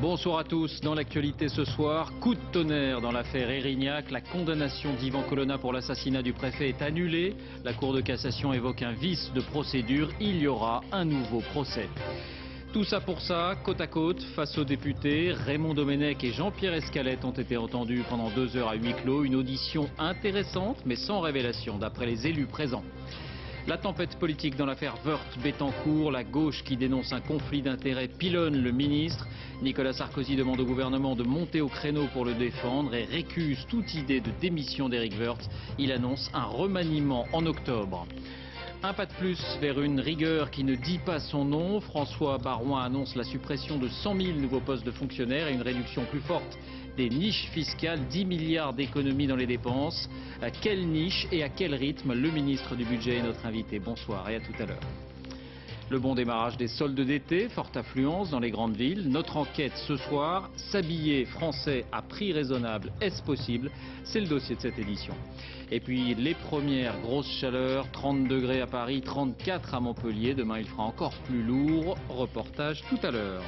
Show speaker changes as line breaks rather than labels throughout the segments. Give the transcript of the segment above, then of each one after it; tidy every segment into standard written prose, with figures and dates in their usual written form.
Bonsoir à tous. Dans l'actualité ce soir, coup de tonnerre dans l'affaire Erignac. La condamnation d'Ivan Colonna pour l'assassinat du préfet est annulée. La Cour de cassation évoque un vice de procédure. Il y aura un nouveau procès. Tout ça pour ça, côte à côte, face aux députés, Raymond Domenech et Jean-Pierre Escalette ont été entendus pendant 2 heures à huis clos. Une audition intéressante, mais sans révélation, d'après les élus présents. La tempête politique dans l'affaire Woerth-Bettencourt, la gauche qui dénonce un conflit d'intérêts pilonne le ministre. Nicolas Sarkozy demande au gouvernement de monter au créneau pour le défendre et récuse toute idée de démission d'Éric Woerth. Il annonce un remaniement en octobre. Un pas de plus vers une rigueur qui ne dit pas son nom. François Baroin annonce la suppression de 100 000 nouveaux postes de fonctionnaires et une réduction plus forte des niches fiscales, 10 milliards d'économies dans les dépenses. À quelle niche et à quel rythme? Le ministre du Budget est notre invité. Bonsoir et à tout à l'heure. Le bon démarrage des soldes d'été, forte affluence dans les grandes villes. Notre enquête ce soir, s'habiller français à prix raisonnable, est-ce possible? C'est le dossier de cette édition. Et puis les premières grosses chaleurs, 30 degrés à Paris, 34 à Montpellier. Demain il fera encore plus lourd. Reportage tout à l'heure.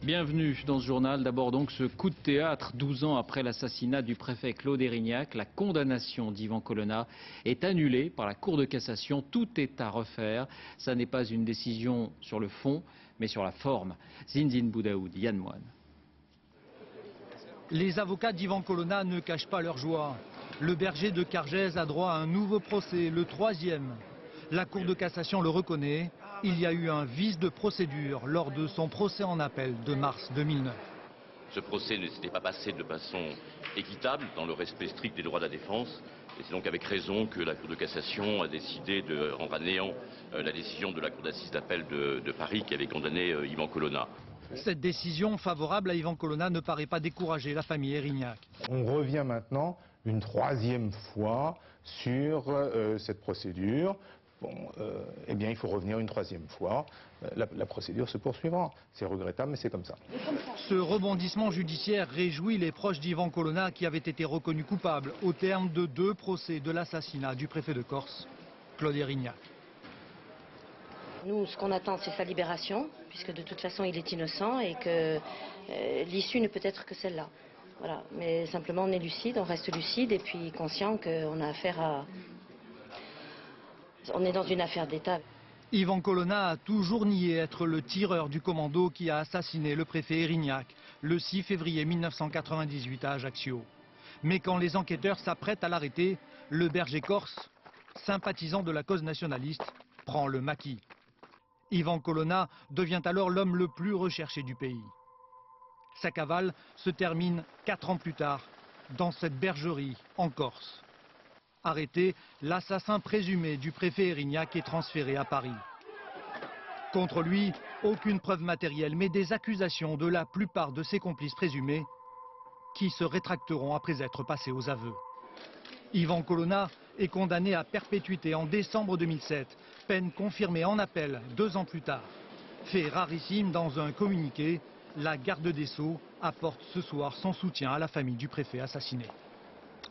Bienvenue dans ce journal. D'abord donc ce coup de théâtre, 12 ans après l'assassinat du préfet Claude Erignac. La condamnation d'Ivan Colonna est annulée par la Cour de cassation. Tout est à refaire. Ça n'est pas une décision sur le fond, mais sur la forme. Zinzine Boudaoud, Yann Moine.
Les avocats d'Ivan Colonna ne cachent pas leur joie. Le berger de Cargèse a droit à un nouveau procès, le 3e. La Cour de cassation le reconnaît. Il y a eu un vice de procédure lors de son procès en appel de mars 2009.
Ce procès ne s'était pas passé de façon équitable, dans le respect strict des droits de la défense. Et c'est donc avec raison que la Cour de cassation a décidé de rendre à néant la décision de la Cour d'assises d'appel de Paris qui avait condamné Ivan Colonna.
Cette décision favorable à Ivan Colonna ne paraît pas décourager la famille Erignac.
On revient maintenant une 3e fois sur cette procédure. Bon, eh bien, il faut revenir une 3e fois. La procédure se poursuivra. C'est regrettable, mais c'est comme ça.
Ce rebondissement judiciaire réjouit les proches d'Ivan Colonna qui avaient été reconnus coupables au terme de 2 procès de l'assassinat du préfet de Corse, Claude Erignac.
Nous, ce qu'on attend, c'est sa libération, puisque de toute façon, il est innocent et que l'issue ne peut être que celle-là. Voilà. Mais simplement, on est lucide, on reste lucide et puis conscient qu'on a affaire à... On est dans une affaire d'État.
Ivan Colonna a toujours nié être le tireur du commando qui a assassiné le préfet Erignac le 6 février 1998 à Ajaccio. Mais quand les enquêteurs s'apprêtent à l'arrêter, le berger corse, sympathisant de la cause nationaliste, prend le maquis. Ivan Colonna devient alors l'homme le plus recherché du pays. Sa cavale se termine 4 ans plus tard dans cette bergerie en Corse. Arrêté, l'assassin présumé du préfet Erignac est transféré à Paris. Contre lui, aucune preuve matérielle, mais des accusations de la plupart de ses complices présumés qui se rétracteront après être passés aux aveux. Ivan Colonna est condamné à perpétuité en décembre 2007, peine confirmée en appel 2 ans plus tard. Fait rarissime dans un communiqué, la garde des Sceaux apporte ce soir son soutien à la famille du préfet assassiné.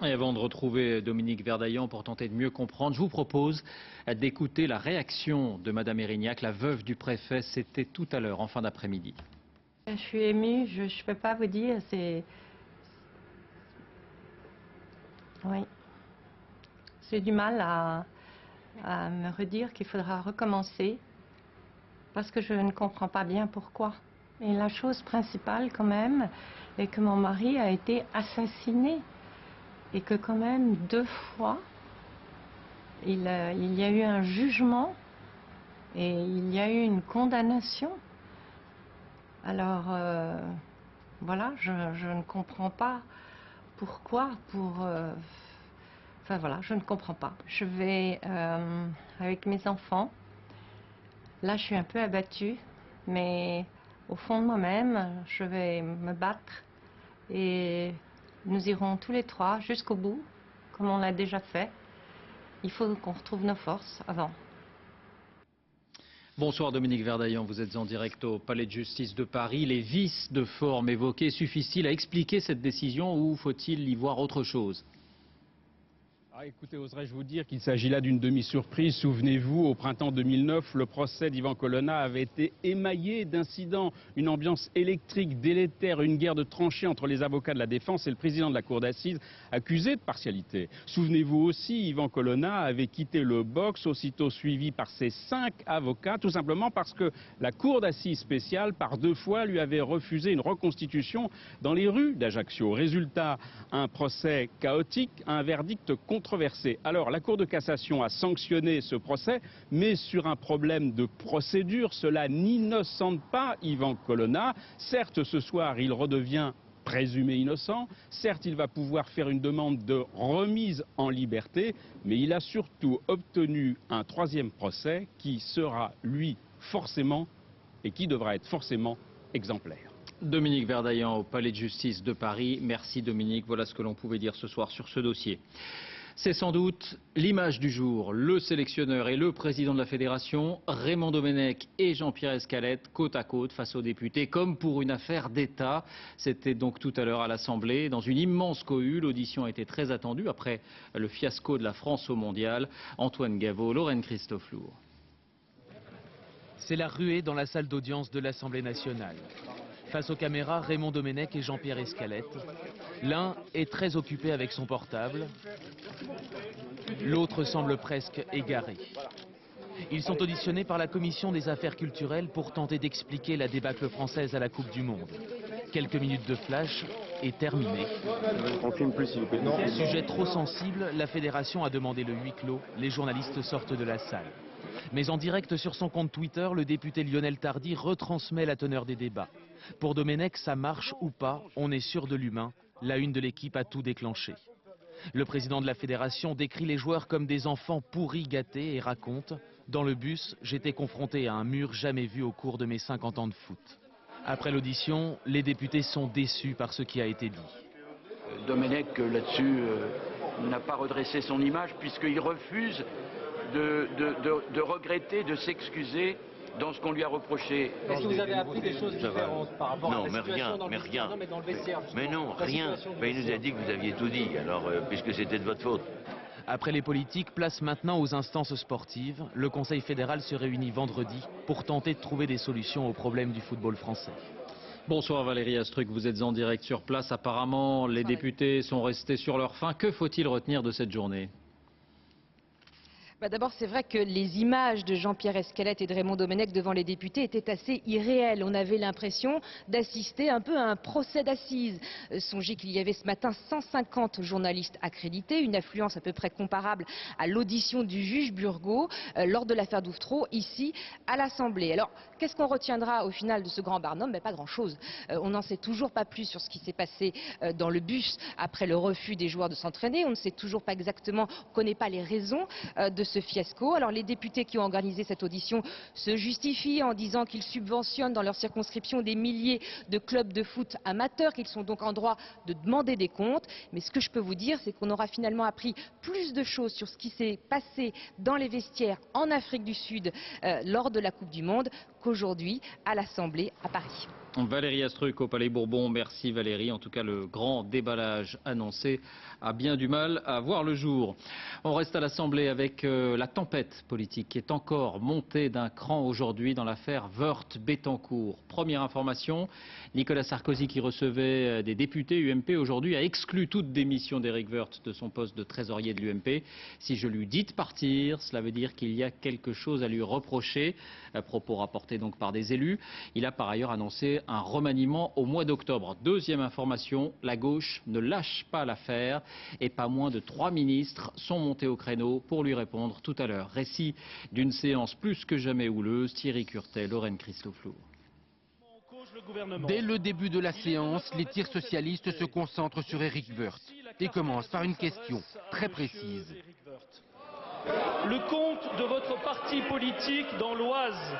Et avant de retrouver Dominique Verdaillan pour tenter de mieux comprendre, je vous propose d'écouter la réaction de Madame Erignac, la veuve du préfet. C'était tout à l'heure, en fin d'après-midi.
Je suis émue, je ne peux pas vous dire, c'est... Oui. J'ai du mal à me redire qu'il faudra recommencer parce que je ne comprends pas bien pourquoi. Et la chose principale quand même est que mon mari a été assassiné et que quand même 2 fois il y a eu un jugement et il y a eu une condamnation. Alors voilà, je ne comprends pas pourquoi enfin voilà, je ne comprends pas. Je vais avec mes enfants. Là, je suis un peu abattue, mais au fond de moi-même, je vais me battre et nous irons tous les 3 jusqu'au bout, comme on l'a déjà fait. Il faut qu'on retrouve nos forces avant.
Bonsoir Dominique Verdaillan, vous êtes en direct au Palais de Justice de Paris. Les vices de forme évoqués suffisent-ils à expliquer cette décision ou faut-il y voir autre chose?
Écoutez, oserais-je vous dire qu'il s'agit là d'une demi-surprise. Souvenez-vous, au printemps 2009, le procès d'Ivan Colonna avait été émaillé d'incidents, une ambiance électrique délétère, une guerre de tranchées entre les avocats de la défense et le président de la cour d'assises accusé de partialité. Souvenez-vous aussi, Ivan Colonna avait quitté le box, aussitôt suivi par ses 5 avocats, tout simplement parce que la cour d'assises spéciale, par 2 fois, lui avait refusé une reconstitution dans les rues d'Ajaccio. Résultat, un procès chaotique, un verdict controversé. Alors, la Cour de cassation a sanctionné ce procès, mais sur un problème de procédure, cela n'innocente pas Ivan Colonna. Certes, ce soir, il redevient présumé innocent. Certes, il va pouvoir faire une demande de remise en liberté, mais il a surtout obtenu un 3e procès qui sera, lui, forcément, et qui devra être forcément exemplaire.
Dominique Verdaillan au Palais de Justice de Paris. Merci Dominique, voilà ce que l'on pouvait dire ce soir sur ce dossier. C'est sans doute l'image du jour, le sélectionneur et le président de la fédération, Raymond Domenech et Jean-Pierre Escalette, côte à côte face aux députés, comme pour une affaire d'État. C'était donc tout à l'heure à l'Assemblée, dans une immense cohue. L'audition a été très attendue après le fiasco de la France au mondial. Antoine Gaveau, Lorraine Christophe-Lourd.
C'est la ruée dans la salle d'audience de l'Assemblée nationale. Face aux caméras, Raymond Domenech et Jean-Pierre Escalette. L'un est très occupé avec son portable, l'autre semble presque égaré. Ils sont auditionnés par la Commission des affaires culturelles pour tenter d'expliquer la débâcle française à la Coupe du Monde. Quelques minutes de flash et terminé.
On filme plus, s'il vous plaît.
Sujet trop sensible, la fédération a demandé le huis clos. Les journalistes sortent de la salle. Mais en direct sur son compte Twitter, le député Lionel Tardy retransmet la teneur des débats. Pour Domenech, ça marche ou pas, on est sûr de l'humain. La une de l'équipe a tout déclenché. Le président de la fédération décrit les joueurs comme des enfants pourris gâtés et raconte « Dans le bus, j'étais confronté à un mur jamais vu au cours de mes 50 ans de foot ». Après l'audition, les députés sont déçus par ce qui a été dit.
Domenech, là-dessus, n'a pas redressé son image puisqu'il refuse de regretter, de s'excuser dans ce qu'on lui a reproché.
Est-ce que vous avez appris des choses différentes par rapport à la situation dans le vestiaire ? Non, mais dans le vestiaire.
Mais non, rien. Mais il nous a dit que vous aviez tout dit, alors puisque c'était de votre faute.
Après les politiques, place maintenant aux instances sportives. Le Conseil fédéral se réunit vendredi pour tenter de trouver des solutions aux problèmes du football français.
Bonsoir Valérie Astruc, vous êtes en direct sur place. Apparemment, les députés sont restés sur leur faim. Que faut-il retenir de cette journée ?
D'abord, c'est vrai que les images de Jean-Pierre Escalette et de Raymond Domenech devant les députés étaient assez irréelles. On avait l'impression d'assister un peu à un procès d'assises. Songez qu'il y avait ce matin 150 journalistes accrédités, une affluence à peu près comparable à l'audition du juge Burgot lors de l'affaire Douvreau, ici à l'Assemblée. Alors, qu'est-ce qu'on retiendra au final de ce grand barnum ? Pas grand-chose. On n'en sait toujours pas plus sur ce qui s'est passé dans le bus après le refus des joueurs de s'entraîner. On ne sait toujours pas exactement, on ne connaît pas les raisons de ce fiasco. Alors les députés qui ont organisé cette audition se justifient en disant qu'ils subventionnent dans leur circonscription des milliers de clubs de foot amateurs, qu'ils sont donc en droit de demander des comptes. Mais ce que je peux vous dire, c'est qu'on aura finalement appris plus de choses sur ce qui s'est passé dans les vestiaires en Afrique du Sud lors de la Coupe du Monde qu'aujourd'hui à l'Assemblée à Paris.
Valérie Astruc au Palais Bourbon, merci Valérie. En tout cas, le grand déballage annoncé a bien du mal à voir le jour. On reste à l'Assemblée avec la tempête politique qui est encore montée d'un cran aujourd'hui dans l'affaire Woerth-Bettencourt. Première information, Nicolas Sarkozy qui recevait des députés UMP aujourd'hui a exclu toute démission d'Éric Woerth de son poste de trésorier de l'UMP. Si je lui dis de partir, cela veut dire qu'il y a quelque chose à lui reprocher. Propos rapportés donc par des élus. Il a par ailleurs annoncé un remaniement au mois d'octobre. Deuxième information, la gauche ne lâche pas l'affaire et pas moins de 3 ministres sont montés au créneau pour lui répondre tout à l'heure. Récit d'une séance plus que jamais houleuse. Thierry Curtet, Lorraine Christophe-Lourd.
Dès le début de la séance, les tirs socialistes se concentrent sur Éric Woerth et commencent par une question très précise.
Le compte de votre parti politique dans l'Oise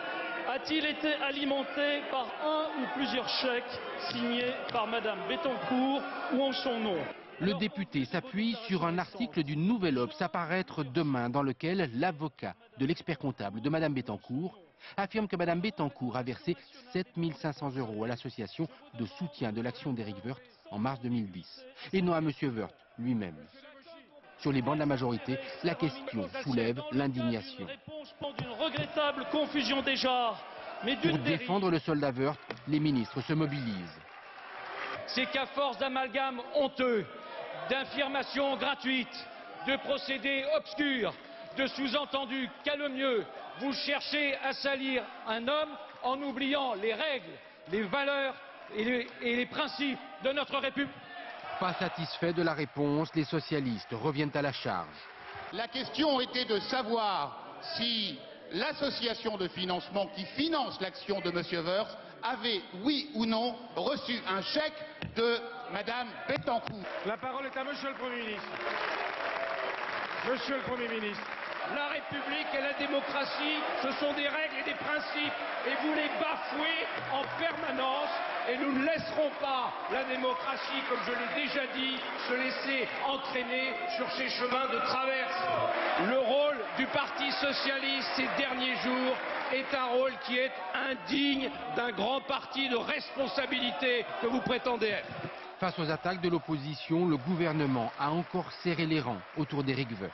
a-t-il été alimenté par un ou plusieurs chèques signés par Madame Bettencourt ou en son nom?
Le député s'appuie sur un article du Nouvel Obs à paraître demain dans lequel l'avocat de l'expert comptable de Madame Bettencourt affirme que Madame Bettencourt a versé 7 500 € à l'association de soutien de l'action d'Éric Woerth en mars 2010 et non à Monsieur Woerth lui-même. Sur les bancs de la majorité, la question soulève l'indignation.
D'une regrettable confusion des genres, mais
Pour défendre le soldat Woerth, les ministres se mobilisent.
C'est qu'à force d'amalgames honteux, d'infirmations gratuites, de procédés obscurs, de sous-entendus calomnieux, vous cherchez à salir un homme en oubliant les règles, les valeurs et les principes de notre République.
Pas satisfait de la réponse, les socialistes reviennent à la charge.
La question était de savoir si l'association de financement qui finance l'action de M. Woerth avait, oui ou non, reçu un chèque de Mme Bettencourt.
La parole est à Monsieur le Premier ministre. Monsieur le Premier ministre.
La République et la démocratie, ce sont des règles et des principes, et vous les bafouez en permanence, et nous ne laisserons pas la démocratie, comme je l'ai déjà dit, se laisser entraîner sur ces chemins de traverse. Le rôle du Parti socialiste ces derniers jours est un rôle qui est indigne d'un grand parti de responsabilité que vous prétendez être.
Face aux attaques de l'opposition, le gouvernement a encore serré les rangs autour d'Éric Woerth.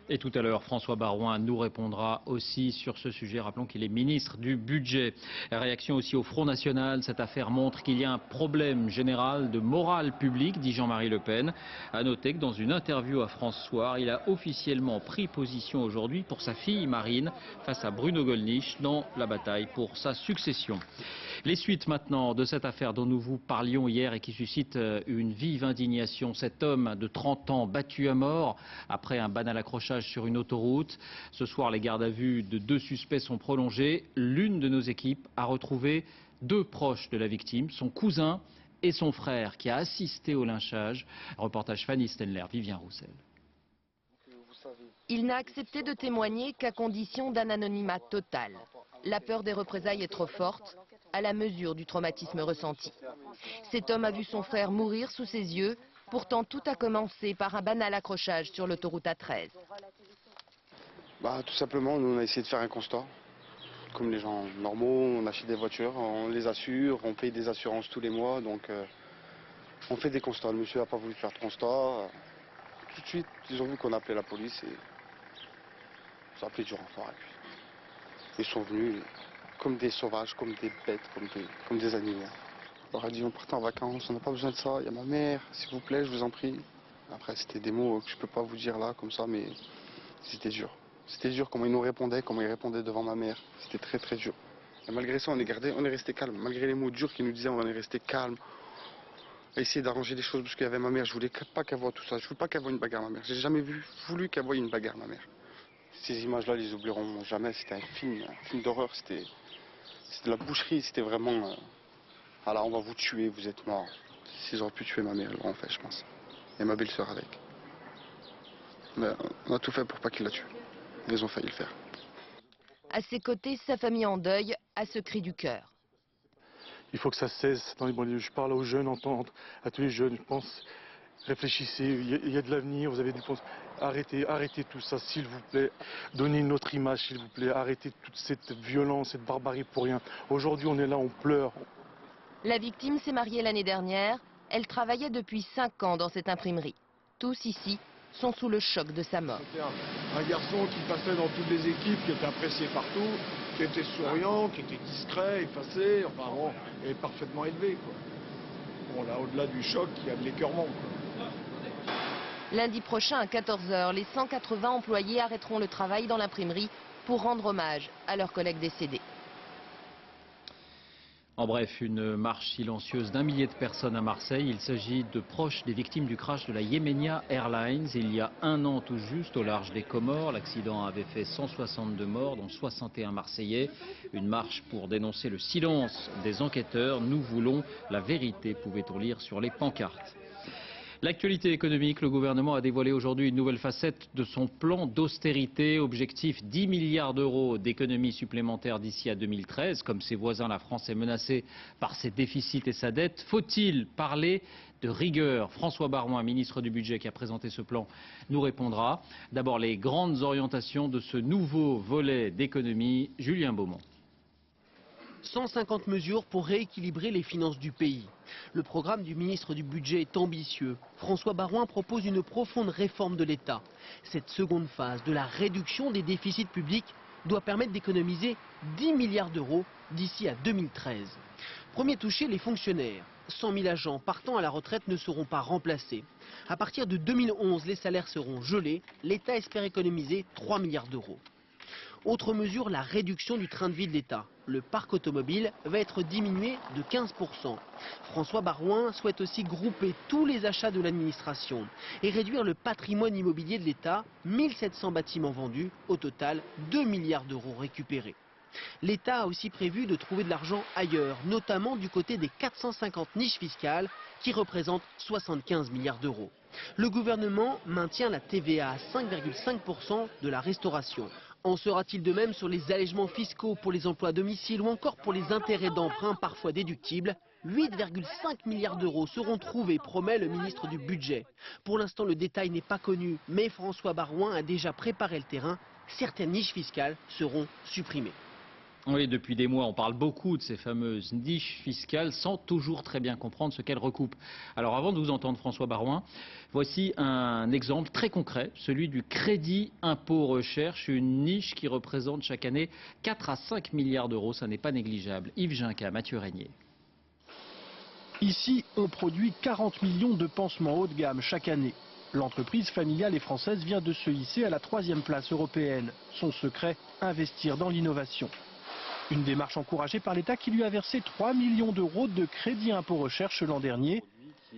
Et tout à l'heure, François Baroin nous répondra aussi sur ce sujet. Rappelons qu'il est ministre du Budget. Réaction aussi au Front National. Cette affaire montre qu'il y a un problème général de morale publique, dit Jean-Marie Le Pen. À noter que dans une interview à France Soir, il a officiellement pris position aujourd'hui pour sa fille Marine face à Bruno Gollnisch dans la bataille pour sa succession. Les suites maintenant de cette affaire dont nous vous parlions hier et qui suscite une vive indignation. Cet homme de 30 ans battu à mort après un banal accrochage sur une autoroute. Ce soir, les gardes à vue de 2 suspects sont prolongés. L'une de nos équipes a retrouvé 2 proches de la victime, son cousin et son frère qui a assisté au lynchage. Reportage Fanny Stenler, Vivien Roussel.
Il n'a accepté de témoigner qu'à condition d'un anonymat total. La peur des représailles est trop forte, à la mesure du traumatisme ressenti. Cet homme a vu son frère mourir sous ses yeux. Pourtant, tout a commencé par un banal accrochage sur l'autoroute A13.
Tout simplement, nous on a essayé de faire un constat. Comme les gens normaux, on achète des voitures, on les assure, on paye des assurances tous les mois. Donc on fait des constats. Le monsieur n'a pas voulu faire de constat. Tout de suite, ils ont vu qu'on appelait la police et ça a appelé du renfort. Et puis, ils sont venus comme des sauvages, comme des bêtes, comme des animaux. On leur a dit on partait en vacances, on n'a pas besoin de ça, il y a ma mère, s'il vous plaît, je vous en prie. Après c'était des mots que je peux pas vous dire là comme ça, mais c'était dur. C'était dur comment ils nous répondaient, comment ils répondaient devant ma mère. C'était très très dur. Et malgré ça on est resté calme. Malgré les mots durs qu'ils nous disaient, on est resté calme. On a essayé d'arranger les choses parce qu'il y avait ma mère, je voulais pas qu'elle voie tout ça, je voulais pas qu'elle voie une bagarre ma mère. J'ai jamais voulu qu'elle voie une bagarre ma mère. Ces images-là, ils les oublieront jamais, c'était un film d'horreur, c'était de la boucherie, c'était vraiment... Alors on va vous tuer, vous êtes morts. S'ils auraient pu tuer ma mère, ils l'auraient fait, je pense. Et ma belle-sœur avec. Mais on a tout fait pour pas qu'ils la tuent. Ils ont failli le faire.
À ses côtés, sa famille en deuil, à ce cri du cœur.
Il faut que ça cesse dans les banlieues. Je parle aux jeunes, à tous les jeunes, je pense. Réfléchissez, il y a de l'avenir, vous avez du penser. Arrêtez tout ça, s'il vous plaît. Donnez une autre image, s'il vous plaît. Arrêtez toute cette violence, cette barbarie pour rien. Aujourd'hui, on est là, on pleure.
La victime s'est mariée l'année dernière. Elle travaillait depuis 5 ans dans cette imprimerie. Tous ici sont sous le choc de sa mort.
C'était un garçon qui passait dans toutes les équipes, qui était apprécié partout, qui était souriant, qui était discret, effacé, enfin bon, et parfaitement élevé, quoi. Bon, là, au-delà du choc, il y a de l'écœurement, quoi.
Lundi prochain à 14 h, les 180 employés arrêteront le travail dans l'imprimerie pour rendre hommage à leurs collègues décédés.
En bref, une marche silencieuse d'1 millier de personnes à Marseille. Il s'agit de proches des victimes du crash de la Yemenia Airlines. Il y a 1 an tout juste, au large des Comores. L'accident avait fait 162 morts, dont 61 Marseillais. Une marche pour dénoncer le silence des enquêteurs. Nous voulons la vérité, pouvait-on lire sur les pancartes. L'actualité économique, le gouvernement a dévoilé aujourd'hui une nouvelle facette de son plan d'austérité. Objectif 10 milliards d'euros d'économies supplémentaires d'ici à 2013. Comme ses voisins, la France est menacée par ses déficits et sa dette. Faut-il parler de rigueur? François Baroin, ministre du Budget qui a présenté ce plan, nous répondra. D'abord les grandes orientations de ce nouveau volet d'économie. Julien Beaumont.
150 mesures pour rééquilibrer les finances du pays. Le programme du ministre du Budget est ambitieux. François Baroin propose une profonde réforme de l'État. Cette seconde phase de la réduction des déficits publics doit permettre d'économiser 10 milliards d'euros d'ici à 2013. Premier touché, les fonctionnaires. 100 000 agents partant à la retraite ne seront pas remplacés. À partir de 2011, les salaires seront gelés. L'État espère économiser 3 milliards d'euros. Autre mesure, la réduction du train de vie de l'État. Le parc automobile va être diminué de 15%. François Baroin souhaite aussi grouper tous les achats de l'administration et réduire le patrimoine immobilier de l'État. 1700 bâtiments vendus, au total 2 milliards d'euros récupérés. L'État a aussi prévu de trouver de l'argent ailleurs, notamment du côté des 450 niches fiscales qui représentent 75 milliards d'euros. Le gouvernement maintient la TVA à 5,5% de la restauration. En sera-t-il de même sur les allègements fiscaux pour les emplois à domicile ou encore pour les intérêts d'emprunt parfois déductibles? 8,5 milliards d'euros seront trouvés, promet le ministre du Budget. Pour l'instant, le détail n'est pas connu, mais François Baroin a déjà préparé le terrain. Certaines niches fiscales seront supprimées.
Oui, depuis des mois, on parle beaucoup de ces fameuses niches fiscales sans toujours très bien comprendre ce qu'elles recoupent. Alors avant de vous entendre, François Baroin, voici un exemple très concret, celui du crédit impôt recherche, une niche qui représente chaque année 4 à 5 milliards d'euros, ça n'est pas négligeable. Yves Ginca, Mathieu Régnier.
Ici, on produit 40 millions de pansements haut de gamme chaque année. L'entreprise familiale et française vient de se hisser à la 3e place européenne. Son secret, investir dans l'innovation. Une démarche encouragée par l'État qui lui a versé 3 millions d'euros de crédit impôt recherche l'an dernier.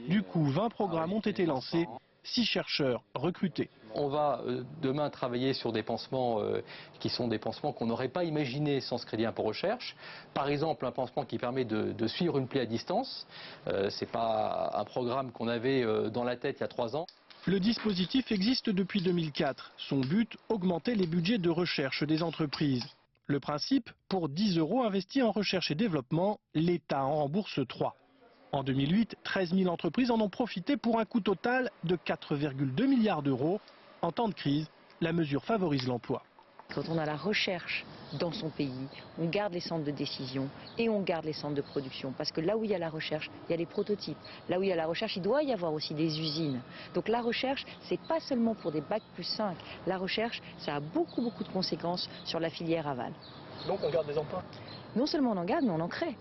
Du coup, 20 programmes ont été lancés, 6 chercheurs recrutés.
On va demain travailler sur des pansements qui sont des pansements qu'on n'aurait pas imaginés sans ce crédit impôt recherche. Par exemple, un pansement qui permet de suivre une plaie à distance. Ce n'est pas un programme qu'on avait dans la tête il y a 3 ans.
Le dispositif existe depuis 2004. Son but, augmenter les budgets de recherche des entreprises. Le principe, pour 10 euros investis en recherche et développement, l'État en rembourse 3. En 2008, 13 000 entreprises en ont profité pour un coût total de 4,2 milliards d'euros. En temps de crise, la mesure favorise l'emploi.
Quand on a la recherche dans son pays, on garde les centres de décision et on garde les centres de production. Parce que là où il y a la recherche, il y a les prototypes. Là où il y a la recherche, il doit y avoir aussi des usines. Donc la recherche, c'est pas seulement pour des bacs plus 5. La recherche, ça a beaucoup de conséquences sur la filière aval.
Donc on garde des emplois?
Non seulement on en garde, mais on en crée.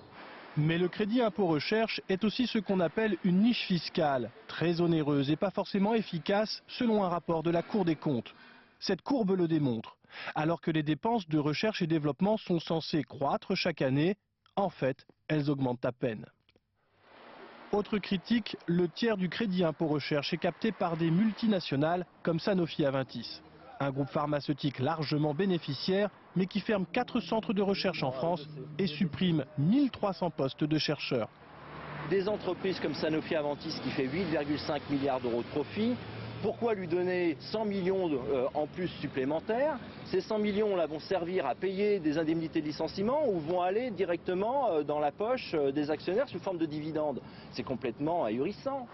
Mais le crédit impôt recherche est aussi ce qu'on appelle une niche fiscale, très onéreuse et pas forcément efficace selon un rapport de la Cour des comptes. Cette courbe le démontre. Alors que les dépenses de recherche et développement sont censées croître chaque année, en fait, elles augmentent à peine. Autre critique, le tiers du crédit impôt recherche est capté par des multinationales comme Sanofi Aventis. Un groupe pharmaceutique largement bénéficiaire, mais qui ferme 4 centres de recherche en France et supprime 1300 postes de chercheurs.
Des entreprises comme Sanofi Aventis qui fait 8,5 milliards d'euros de profit. Pourquoi lui donner 100 millions en plus supplémentaires? Ces 100 millions là vont servir à payer des indemnités de licenciement ou vont aller directement dans la poche des actionnaires sous forme de dividendes? C'est complètement ahurissant.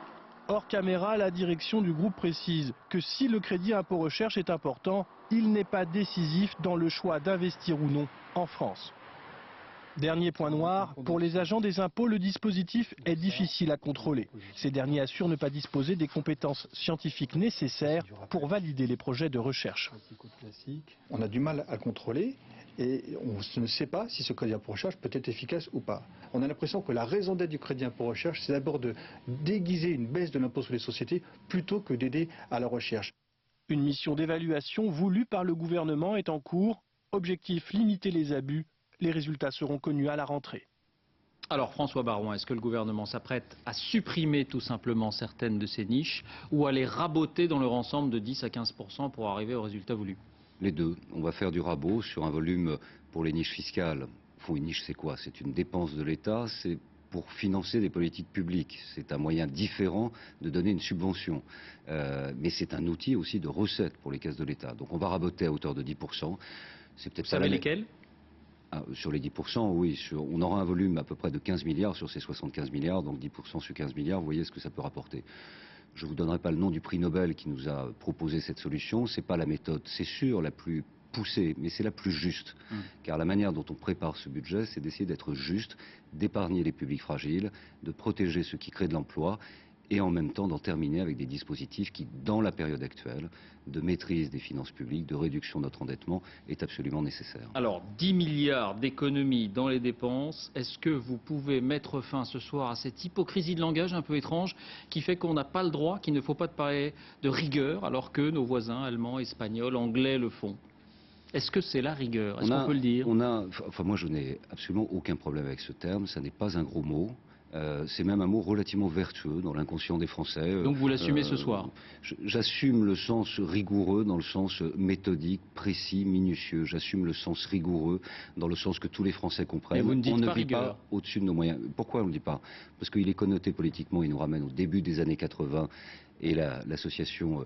Hors caméra, la direction du groupe précise que si le crédit impôt recherche est important, il n'est pas décisif dans le choix d'investir ou non en France. Dernier point noir, pour les agents des impôts, le dispositif est difficile à contrôler. Ces derniers assurent ne pas disposer des compétences scientifiques nécessaires pour valider les projets de recherche.
On a du mal à contrôler et on ne sait pas si ce crédit impôt recherche peut être efficace ou pas. On a l'impression que la raison d'être du crédit impôt recherche, c'est d'abord de déguiser une baisse de l'impôt sur les sociétés plutôt que d'aider à la recherche.
Une mission d'évaluation voulue par le gouvernement est en cours. Objectif, limiter les abus. Les résultats seront connus à la rentrée.
Alors François Baroin, est-ce que le gouvernement s'apprête à supprimer tout simplement certaines de ces niches ou à les raboter dans leur ensemble de 10 à 15% pour arriver au résultat voulu?
Les deux. On va faire du rabot sur un volume pour les niches fiscales. Une niche, c'est quoi? C'est une dépense de l'État, c'est pour financer des politiques publiques. C'est un moyen différent de donner une subvention. Mais c'est un outil aussi de recette pour les caisses de l'État. Donc on va raboter à hauteur de 10%. C'est peut-être
Vous savez lesquels?
Sur les 10%, oui. On aura un volume à peu près de 15 milliards sur ces 75 milliards. Donc 10% sur 15 milliards, vous voyez ce que ça peut rapporter. Je ne vous donnerai pas le nom du prix Nobel qui nous a proposé cette solution. Ce n'est pas la méthode, c'est sûr, la plus poussée, mais c'est la plus juste. Car la manière dont on prépare ce budget, c'est d'essayer d'être juste, d'épargner les publics fragiles, de protéger ceux qui créent de l'emploi, et en même temps d'en terminer avec des dispositifs qui, dans la période actuelle, de maîtrise des finances publiques, de réduction de notre endettement, est absolument nécessaire.
Alors, 10 milliards d'économies dans les dépenses, est-ce que vous pouvez mettre fin ce soir à cette hypocrisie de langage un peu étrange qui fait qu'on n'a pas le droit, qu'il ne faut pas parler de rigueur, alors que nos voisins allemands, espagnols, anglais le font? Est-ce que c'est la rigueur? Est-ce qu'on peut le dire?
Enfin, moi, je n'ai absolument aucun problème avec ce terme, ça n'est pas un gros mot. C'est même un mot relativement vertueux dans l'inconscient des Français.
Donc vous l'assumez ce soir?
J'assume le sens rigoureux dans le sens méthodique, précis, minutieux. J'assume le sens rigoureux dans le sens que tous les Français comprennent.
Mais vous ne dites
on ne
pas
vit
rigueur.
pas au-dessus de nos moyens. Pourquoi on ne le dit pas? Parce qu'il est connoté politiquement, il nous ramène au début des années 80 et l'association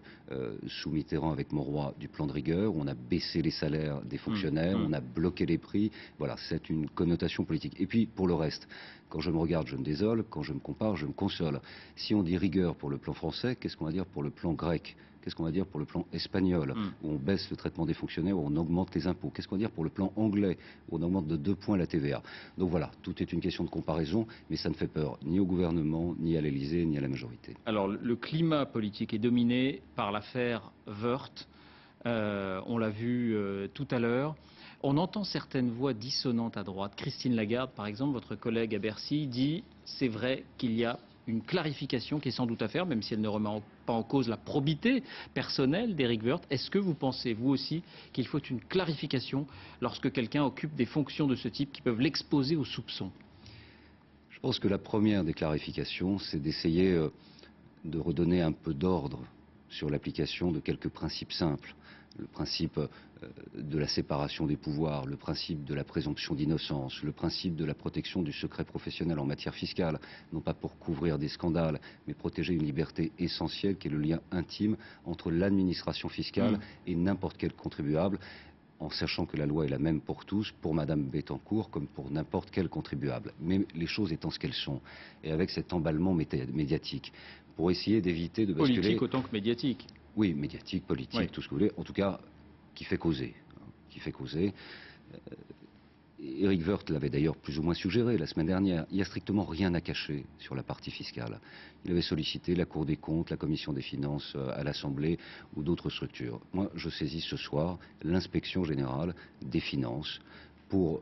sous Mitterrand avec Mauroy du plan de rigueur, où on a baissé les salaires des fonctionnaires, on a bloqué les prix. Voilà, c'est une connotation politique. Et puis, pour le reste, quand je me regarde, je me désole, quand je me compare, je me console. Si on dit rigueur pour le plan français, qu'est-ce qu'on va dire pour le plan grec? Qu'est-ce qu'on va dire pour le plan espagnol, où on baisse le traitement des fonctionnaires, où on augmente les impôts? Qu'est-ce qu'on va dire pour le plan anglais, où on augmente de 2 points la TVA? Donc voilà, tout est une question de comparaison, mais ça ne fait peur ni au gouvernement, ni à l'Élysée, ni à la majorité.
Alors, le climat politique est dominé par l'affaire Woerth. On l'a vu tout à l'heure. On entend certaines voix dissonantes à droite. Christine Lagarde, par exemple, votre collègue à Bercy, dit « c'est vrai qu'il y a une clarification qui est sans doute à faire, même si elle ne remet pas en cause la probité personnelle d'Éric Woerth. Est-ce que vous pensez, vous aussi, qu'il faut une clarification lorsque quelqu'un occupe des fonctions de ce type qui peuvent l'exposer aux soupçons?
Je pense que la première des clarifications, c'est d'essayer de redonner un peu d'ordre sur l'application de quelques principes simples. Le principe de la séparation des pouvoirs, le principe de la présomption d'innocence, le principe de la protection du secret professionnel en matière fiscale, non pas pour couvrir des scandales, mais protéger une liberté essentielle qui est le lien intime entre l'administration fiscale et n'importe quel contribuable, en sachant que la loi est la même pour tous, pour Madame Bettencourt comme pour n'importe quel contribuable. Mais les choses étant ce qu'elles sont, et avec cet emballement médiatique, pour essayer d'éviter de basculer...
Politique autant que médiatique.
Oui, médiatique, politique, oui. Tout ce que vous voulez, en tout cas, qui fait causer. Éric Woerth l'avait d'ailleurs plus ou moins suggéré la semaine dernière. Il n'y a strictement rien à cacher sur la partie fiscale. Il avait sollicité la Cour des comptes, la Commission des finances à l'Assemblée ou d'autres structures. Moi, je saisis ce soir l'inspection générale des finances pour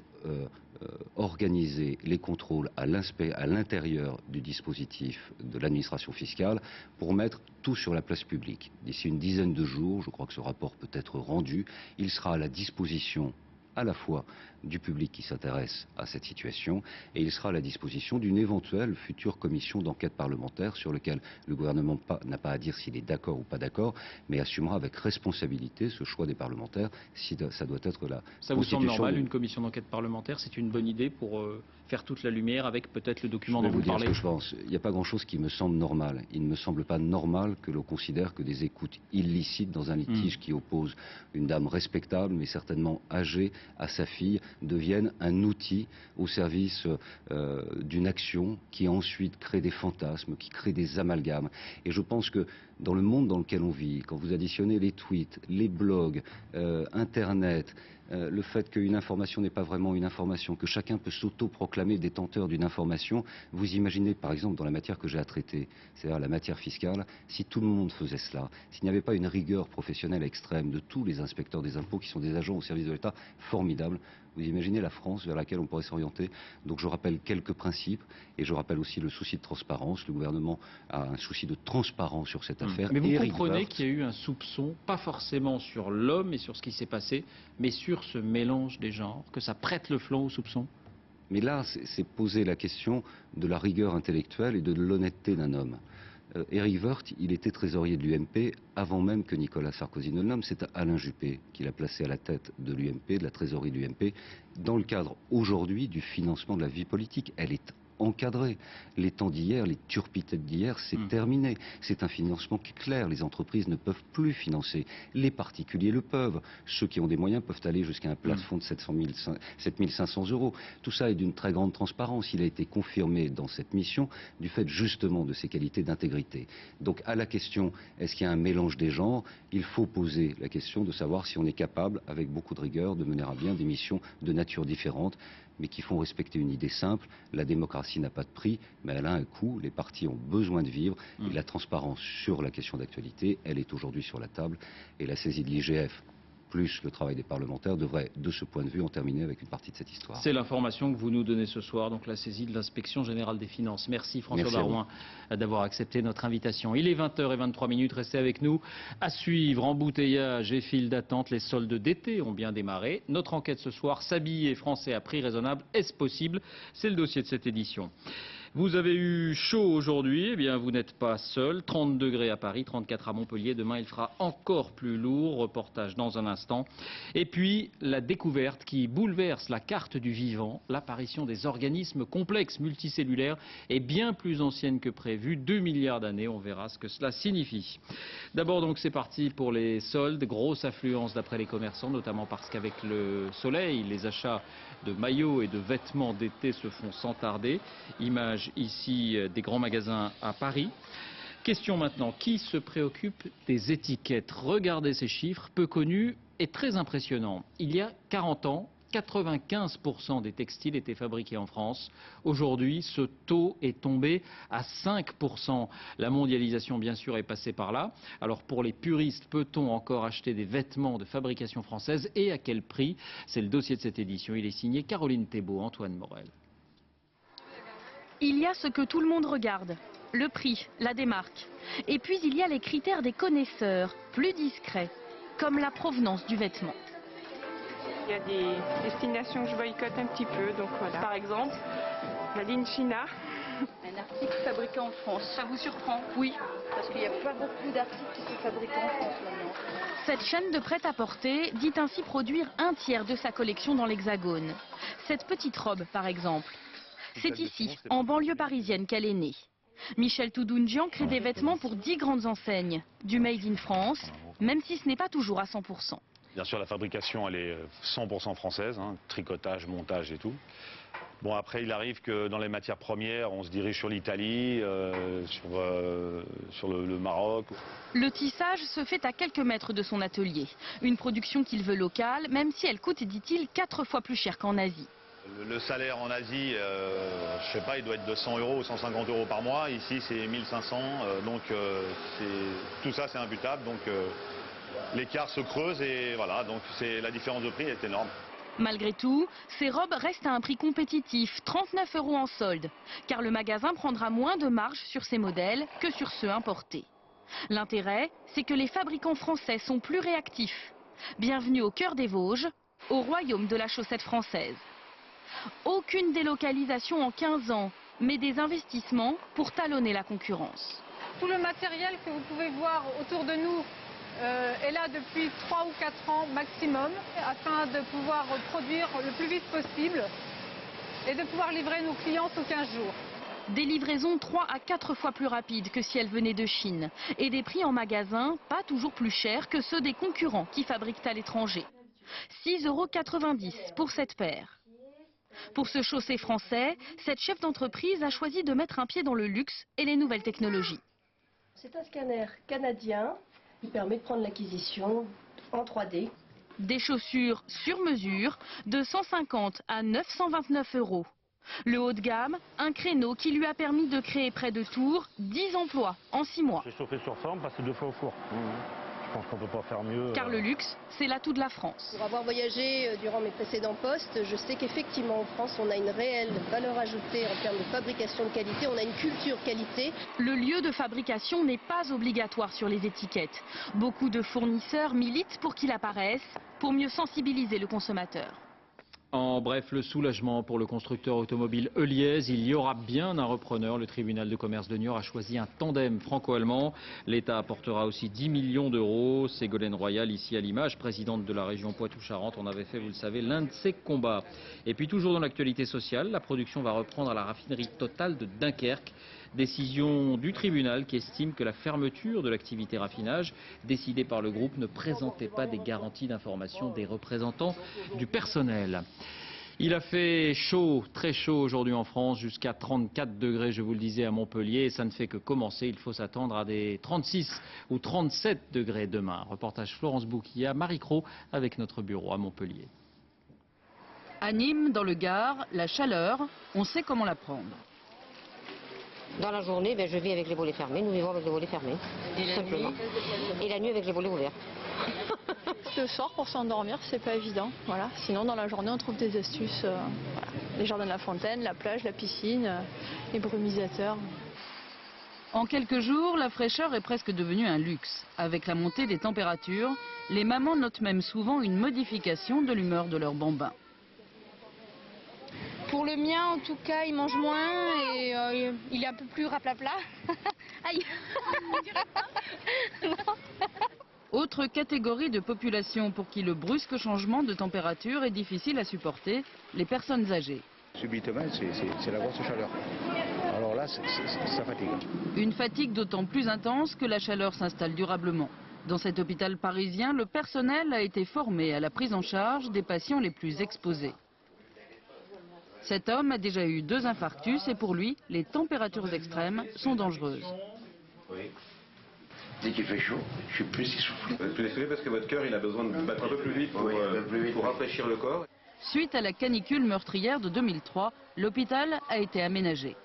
organiser les contrôles à l'intérieur du dispositif de l'administration fiscale pour mettre tout sur la place publique. D'ici une dizaine de jours, je crois que ce rapport peut être rendu, il sera à la disposition à la fois du public qui s'intéresse à cette situation et il sera à la disposition d'une éventuelle future commission d'enquête parlementaire sur laquelle le gouvernement n'a pas à dire s'il est d'accord ou pas d'accord, mais assumera avec responsabilité ce choix des parlementaires si ça doit être la
Ça vous semble normal, une commission d'enquête parlementaire? C'est une bonne idée pour faire toute la lumière avec peut-être le document dont vous parlez?
Je vais vous dire ce que je pense. Il n'y a pas grand-chose qui me semble normal. Il ne me semble pas normal que l'on considère que des écoutes illicites dans un litige qui oppose une dame respectable, mais certainement âgée, à sa fille, deviennent un outil au service d'une action qui ensuite crée des fantasmes, qui crée des amalgames. Et je pense que dans le monde dans lequel on vit, quand vous additionnez les tweets, les blogs, Internet, le fait qu'une information n'est pas vraiment une information, que chacun peut s'auto-proclamer détenteur d'une information, vous imaginez par exemple dans la matière que j'ai à traiter, c'est-à-dire la matière fiscale, si tout le monde faisait cela, s'il n'y avait pas une rigueur professionnelle extrême de tous les inspecteurs des impôts qui sont des agents au service de l'État formidables, vous imaginez la France vers laquelle on pourrait s'orienter. Donc je rappelle quelques principes et je rappelle aussi le souci de transparence. Le gouvernement a un souci de transparence sur cette affaire.
Mais vous comprenez qu'il y a eu un soupçon, pas forcément sur l'homme et sur ce qui s'est passé, mais sur ce mélange des genres, que ça prête le flanc au soupçon?
Mais là, c'est poser la question de la rigueur intellectuelle et de l'honnêteté d'un homme. Éric Woerth, il était trésorier de l'UMP avant même que Nicolas Sarkozy ne le nomme. C'est Alain Juppé qui l'a placé à la tête de l'UMP, de la trésorerie de l'UMP, dans le cadre aujourd'hui du financement de la vie politique. Elle est encadré. Les temps d'hier, les turpitudes d'hier, c'est terminé. C'est un financement qui est clair. Les entreprises ne peuvent plus financer. Les particuliers le peuvent. Ceux qui ont des moyens peuvent aller jusqu'à un plafond de 7 500 €. Tout ça est d'une très grande transparence. Il a été confirmé dans cette mission du fait justement de ses qualités d'intégrité. Donc à la question, est-ce qu'il y a un mélange des genres? Il faut poser la question de savoir si on est capable, avec beaucoup de rigueur, de mener à bien des missions de nature différente, mais qui font respecter une idée simple. La démocratie n'a pas de prix, mais elle a un coût. Les partis ont besoin de vivre. Et la transparence sur la question d'actualité, elle est aujourd'hui sur la table. Et la saisie de l'IGF, plus le travail des parlementaires, devrait, de ce point de vue, en terminer avec une partie de cette histoire.
C'est l'information que vous nous donnez ce soir, donc la saisie de l'Inspection Générale des Finances. Merci François Baroin d'avoir accepté notre invitation. Il est 20h23, restez avec nous. À suivre, embouteillage et file d'attente, les soldes d'été ont bien démarré. Notre enquête ce soir, s'habiller français à prix raisonnable, est-ce possible? C'est le dossier de cette édition. Vous avez eu chaud aujourd'hui, eh bien vous n'êtes pas seul. 30 degrés à Paris, 34 à Montpellier. Demain, il fera encore plus lourd. Reportage dans un instant. Et puis, la découverte qui bouleverse la carte du vivant. L'apparition des organismes complexes multicellulaires est bien plus ancienne que prévu. 2 milliards d'années, on verra ce que cela signifie. D'abord, donc, c'est parti pour les soldes. Grosse affluence d'après les commerçants, notamment parce qu'avec le soleil, les achats de maillots et de vêtements d'été se font sans tarder. Image ici des grands magasins à Paris. Question maintenant, qui se préoccupe des étiquettes? Regardez ces chiffres, peu connus et très impressionnants. Il y a 40 ans, 95% des textiles étaient fabriqués en France. Aujourd'hui, ce taux est tombé à 5%. La mondialisation, bien sûr, est passée par là. Alors, pour les puristes, peut-on encore acheter des vêtements de fabrication française et à quel prix? C'est le dossier de cette édition. Il est signé Caroline Thébault, Antoine Morel.
Il y a ce que tout le monde regarde, le prix, la démarque. Et puis il y a les critères des connaisseurs, plus discrets, comme la provenance du vêtement.
Il y a des destinations que je boycotte un petit peu, donc voilà. Par exemple, la ligne China.
Un article fabriqué en France.
Ça vous surprend?
Oui, parce qu'il n'y a pas beaucoup d'articles qui sont fabriqués en France maintenant.
Cette chaîne de prêt-à-porter dit ainsi produire un tiers de sa collection dans l'Hexagone. Cette petite robe, par exemple. C'est ici, en banlieue parisienne, qu'elle est née. Michel Toudounjian crée des vêtements pour 10 grandes enseignes. Du Made in France, même si ce n'est pas toujours à 100%.
Bien sûr, la fabrication, elle est 100% française, hein, tricotage, montage et tout. Bon, après, il arrive que dans les matières premières, on se dirige sur l'Italie, sur le Maroc.
Le tissage se fait à quelques mètres de son atelier. Une production qu'il veut locale, même si elle coûte, dit-il, 4 fois plus cher qu'en Asie.
Le salaire en Asie, je sais pas, il doit être de 100 € ou 150 € par mois. Ici, c'est 1500, donc tout ça, c'est imbutable. Donc l'écart se creuse et voilà, donc la différence de prix est énorme.
Malgré tout, ces robes restent à un prix compétitif, 39 € en solde, car le magasin prendra moins de marge sur ces modèles que sur ceux importés. L'intérêt, c'est que les fabricants français sont plus réactifs. Bienvenue au cœur des Vosges, au royaume de la chaussette française. Aucune délocalisation en 15 ans, mais des investissements pour talonner la concurrence.
Tout le matériel que vous pouvez voir autour de nous est là depuis 3 ou 4 ans maximum, afin de pouvoir produire le plus vite possible et de pouvoir livrer nos clients sous 15 jours.
Des livraisons 3 à 4 fois plus rapides que si elles venaient de Chine. Et des prix en magasin pas toujours plus chers que ceux des concurrents qui fabriquent à l'étranger. 6,90 € pour cette paire. Pour ce chaussé français, cette chef d'entreprise a choisi de mettre un pied dans le luxe et les nouvelles technologies.
C'est un scanner canadien qui permet de prendre l'acquisition en 3D.
Des chaussures sur mesure de 150 à 929 €. Le haut de gamme, un créneau qui lui a permis de créer près de Tours 10 emplois en 6 mois.
J'ai chauffé sur forme, passé 2 fois au four. Je pense qu'on ne peut pas faire mieux.
Car le luxe, c'est l'atout de la France.
Pour avoir voyagé durant mes précédents postes, je sais qu'effectivement en France, on a une réelle valeur ajoutée en termes de fabrication de qualité, on a une culture qualité.
Le lieu de fabrication n'est pas obligatoire sur les étiquettes. Beaucoup de fournisseurs militent pour qu'il apparaisse, pour mieux sensibiliser le consommateur.
En bref, le soulagement pour le constructeur automobile Heuliez. Il y aura bien un repreneur. Le tribunal de commerce de Niort a choisi un tandem franco-allemand. L'État apportera aussi 10 millions d'euros. Ségolène Royal, ici à l'image, présidente de la région Poitou-Charentes. On avait fait, vous le savez, l'un de ses combats. Et puis toujours dans l'actualité sociale, la production va reprendre à la raffinerie Total de Dunkerque. Décision du tribunal qui estime que la fermeture de l'activité raffinage décidée par le groupe ne présentait pas des garanties d'information des représentants du personnel. Il a fait chaud, très chaud aujourd'hui en France, jusqu'à 34 degrés, je vous le disais, à Montpellier. Et ça ne fait que commencer. Il faut s'attendre à des 36 ou 37 degrés demain. Reportage Florence Bouquilla, Marie Cros, avec notre bureau à Montpellier.
À Nîmes, dans le Gard, la chaleur, on sait comment la prendre.
Dans la journée, je vis avec les volets fermés, nous vivons avec les volets fermés, simplement. Et la nuit avec les volets ouverts.
Le soir pour s'endormir, c'est pas évident. Voilà. Sinon, dans la journée, on trouve des astuces. Voilà. Les jardins de la fontaine, la plage, la piscine, les brumisateurs.
En quelques jours, la fraîcheur est presque devenue un luxe. Avec la montée des températures, les mamans notent même souvent une modification de l'humeur de leurs bambins.
Pour le mien, en tout cas, il mange moins et il est un peu plus raplapla. Aïe.
Autre catégorie de population pour qui le brusque changement de température est difficile à supporter, les personnes âgées.
Subitement, c'est la grosse chaleur. Alors là, ça fatigue.
Une fatigue d'autant plus intense que la chaleur s'installe durablement. Dans cet hôpital parisien, le personnel a été formé à la prise en charge des patients les plus exposés. Cet homme a déjà eu 2 infarctus et pour lui, les températures extrêmes sont dangereuses.
Oui. Dès qu'il fait chaud, je suis plus essoufflé.
Vous êtes plus essoufflé parce que votre cœur il a besoin de battre un peu plus vite pour rafraîchir le corps.
Suite à la canicule meurtrière de 2003, l'hôpital a été aménagé.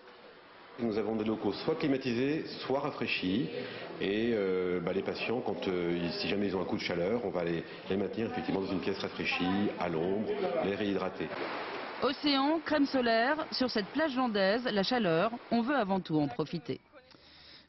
Nous avons des locaux soit climatisés, soit rafraîchis. Et les patients, si jamais ils ont un coup de chaleur, on va les maintenir effectivement dans une pièce rafraîchie, à l'ombre, les réhydrater.
Océan, crème solaire, sur cette plage landaise, la chaleur, on veut avant tout en profiter.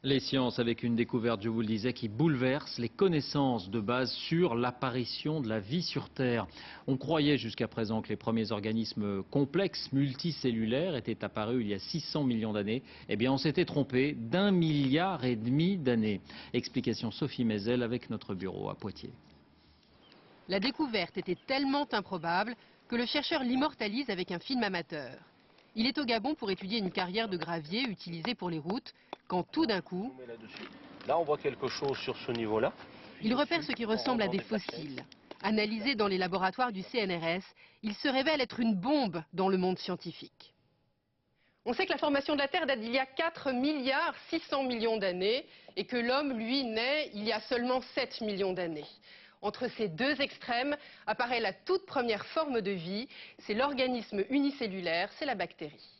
Les sciences avec une découverte, je vous le disais, qui bouleverse les connaissances de base sur l'apparition de la vie sur Terre. On croyait jusqu'à présent que les premiers organismes complexes, multicellulaires, étaient apparus il y a 600 millions d'années. Eh bien, on s'était trompé d'1,5 milliard d'années. Explication Sophie Mézel avec notre bureau à Poitiers.
La découverte était tellement improbable que le chercheur l'immortalise avec un film amateur. Il est au Gabon pour étudier une carrière de gravier utilisée pour les routes, quand tout d'un coup...
Là, on voit quelque chose sur ce niveau-là.
Il repère ce qui ressemble à des fossiles. Analysé dans les laboratoires du CNRS, il se révèle être une bombe dans le monde scientifique. On sait que la formation de la Terre date d'il y a 4 milliards 600 millions d'années et que l'homme, lui, naît il y a seulement 7 millions d'années. Entre ces 2 extrêmes apparaît la toute première forme de vie, c'est l'organisme unicellulaire, c'est la bactérie.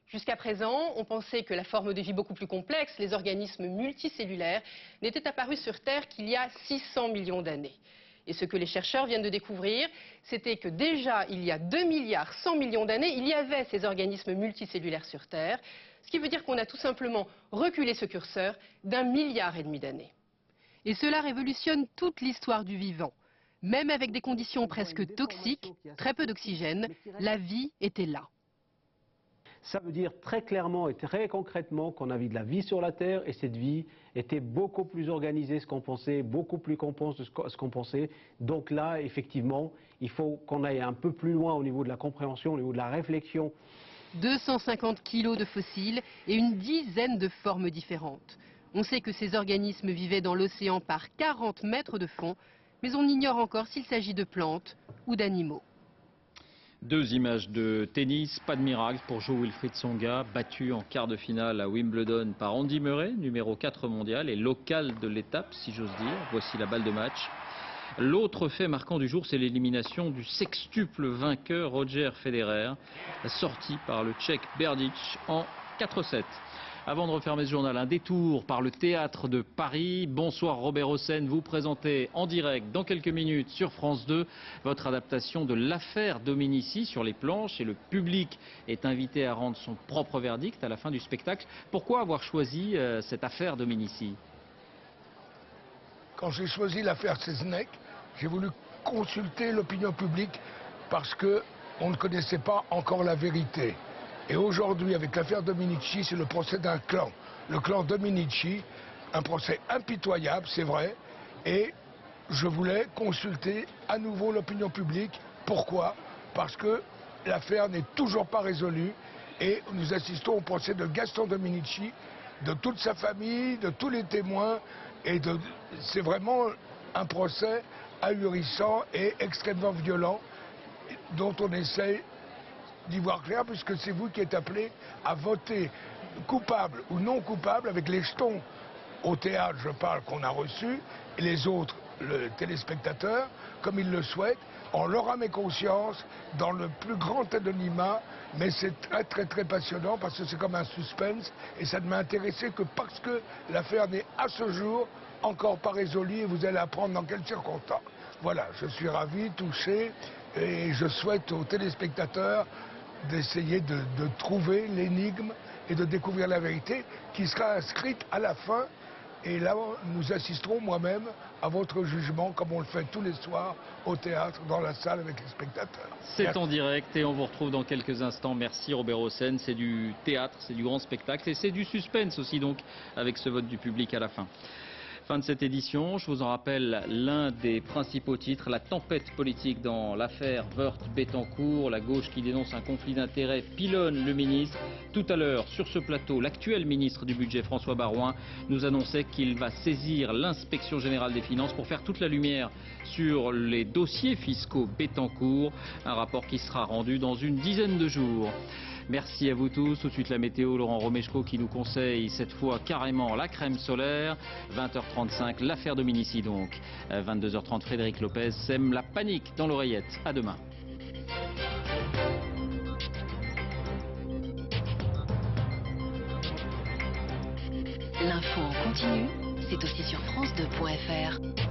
Jusqu'à présent, on pensait que la forme de vie beaucoup plus complexe, les organismes multicellulaires, n'étaient apparus sur Terre qu'il y a 600 millions d'années. Et ce que les chercheurs viennent de découvrir, c'était que déjà, il y a 2 milliards 100 millions d'années, il y avait ces organismes multicellulaires sur Terre, ce qui veut dire qu'on a tout simplement reculé ce curseur d'1,5 milliard d'années. Et cela révolutionne toute l'histoire du vivant. Même avec des conditions presque toxiques, très peu d'oxygène, la vie était là.
Ça veut dire très clairement et très concrètement qu'on a vu de la vie sur la Terre et cette vie était beaucoup plus organisée ce qu'on pensait, beaucoup plus complexe de ce qu'on pensait. Donc là, effectivement, il faut qu'on aille un peu plus loin au niveau de la compréhension, au niveau de la réflexion.
250 kilos de fossiles et une dizaine de formes différentes. On sait que ces organismes vivaient dans l'océan par 40 mètres de fond, mais on ignore encore s'il s'agit de plantes ou d'animaux.
2 images de tennis, pas de miracle pour Jo-Wilfried Tsonga, battu en quart de finale à Wimbledon par Andy Murray, numéro 4 mondial et local de l'étape, si j'ose dire. Voici la balle de match. L'autre fait marquant du jour, c'est l'élimination du sextuple vainqueur Roger Federer, sorti par le Tchèque Berdych en 4-7. Avant de refermer ce journal, un détour par le théâtre de Paris. Bonsoir Robert Hossein, vous présentez en direct dans quelques minutes sur France 2 votre adaptation de l'affaire Dominici sur les planches et le public est invité à rendre son propre verdict à la fin du spectacle. Pourquoi avoir choisi cette affaire Dominici?
Quand j'ai choisi l'affaire Seznec, j'ai voulu consulter l'opinion publique parce que
on ne connaissait pas encore la vérité. Et aujourd'hui, avec l'affaire Dominici, c'est le procès d'un clan. Le clan Dominici, un procès impitoyable, c'est vrai. Et je voulais consulter à nouveau l'opinion publique. Pourquoi? Parce que l'affaire n'est toujours pas résolue. Et nous assistons au procès de Gaston Dominici, de toute sa famille, de tous les témoins. Et c'est vraiment un procès ahurissant et extrêmement violent, dont on essaye d'y voir clair, puisque c'est vous qui êtes appelé à voter coupable ou non coupable avec les jetons au théâtre, je parle, qu'on a reçus, et les autres, le téléspectateur, comme ils le souhaitent. On leur a mis conscience dans le plus grand anonymat, mais c'est très très très passionnant parce que c'est comme un suspense et ça ne m'a intéressé que parce que l'affaire n'est à ce jour encore pas résolue et vous allez apprendre dans quelles circonstances. Voilà, je suis ravi, touché et je souhaite aux téléspectateurs d'essayer de trouver l'énigme et de découvrir la vérité qui sera inscrite à la fin. Et là, nous assisterons moi-même à votre jugement, comme on le fait tous les soirs au théâtre, dans la salle avec les spectateurs.
C'est en direct et on vous retrouve dans quelques instants. Merci Robert Hossein. C'est du théâtre, c'est du grand spectacle et c'est du suspense aussi donc, avec ce vote du public à la fin. Fin de cette édition, je vous en rappelle l'un des principaux titres, la tempête politique dans l'affaire Woerth-Bettencourt, la gauche qui dénonce un conflit d'intérêts pilonne le ministre. Tout à l'heure, sur ce plateau, l'actuel ministre du Budget, François Baroin, nous annonçait qu'il va saisir l'inspection générale des finances pour faire toute la lumière sur les dossiers fiscaux Bettencourt, un rapport qui sera rendu dans une dizaine de jours. Merci à vous tous. Tout de suite la météo, Laurent Romeshko qui nous conseille cette fois carrément la crème solaire. 20h35, l'affaire Dominici donc. 22h30, Frédéric Lopez sème la panique dans l'oreillette. À demain.
L'info en continu, c'est aussi sur France2.fr.